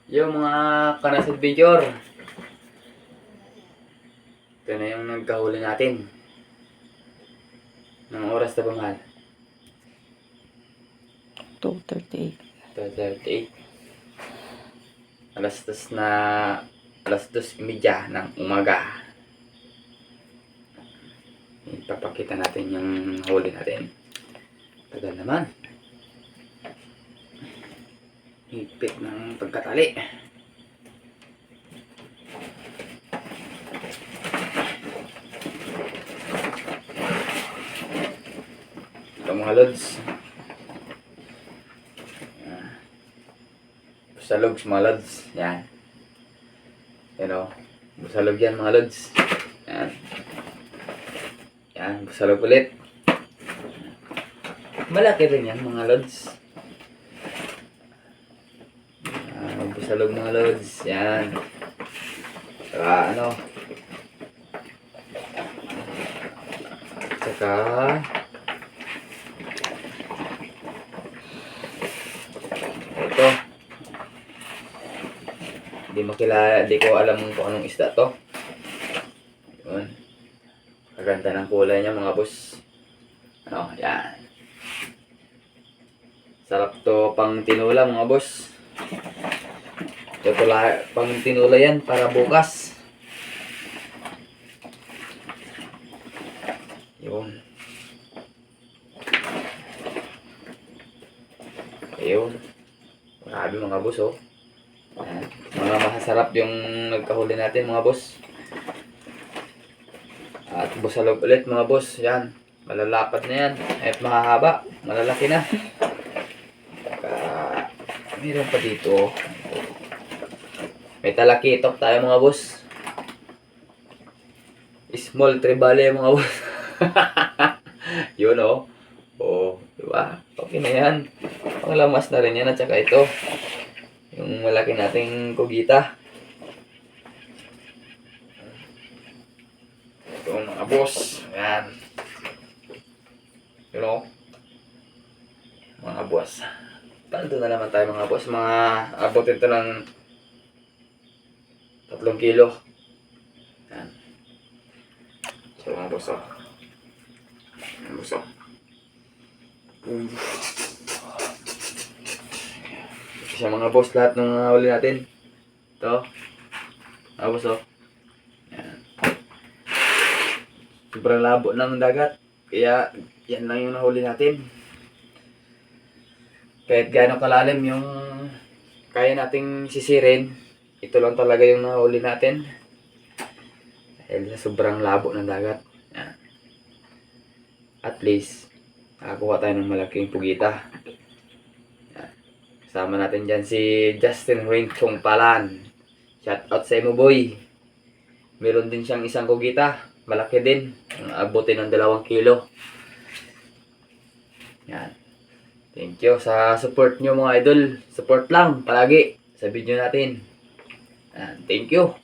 Yung mga Kanas Adventure. Ito na yung nagkahuli natin. Ng oras na ba, mahal? 2:38. 2:38. Alas 2:30 ng umaga. Ipapakita natin yung huli natin. Tagal naman. Higpit ng pagkatali. Ito mga lods. Busalog mga lods. Yan. Yan o. Busalog yan mga lods. Yan. Yan. Busalog ulit. Malaki rin yan mga lods. Busalog mga lods. Yan. Saka ano. Saka ito. Di ko alam kung anong isda to. Yun. Kaganda ng kulay niya mga boss. Ano, yan. Sarap to pang tinula mga boss. Ito pang tinula yan para bukas. Yun. Ayun. Grabe mga boss oh. Ayan. Mga masasarap yung nagkahuli natin mga boss. At busalog ulit mga boss. Yan. Malalapad na yan. At mahahaba. Malalaki na. Meron pa dito. May talakitok tayo mga boss. Small tribale mga boss. Yun oh. Oh, diba? Okay na yan. Panglamas na rin yan. At saka ito. Yung malaki nating kugita. Ito mga boss. Ayan. You know? Mga boss. Panto na naman tayo mga boss. Mga abot ito ng 3 kilo. Ayan. So mga boss oh. Mga boss oh. Sa mga boss, lahat ng huli natin. Ito. Mga boss oh. Ayan. Sobrang labo ng dagat. Kaya yan lang yung nahuli natin. Kahit gaano kalalim yung kaya nating sisirin, ito lang talaga yung nahuli natin. Dahil sa sobrang labo ng dagat. Ayan. At least, nakakuha tayo ng malaking pugita. Ayan. Kasama natin dyan si Justin Rinchong Palan. Shout out sa imo boy. Meron din siyang isang kugita. Malaki din. Abutin ng 2 kilo. Yan. Thank you sa support nyo mga idol. Support lang palagi sa video natin. Yan. Thank you.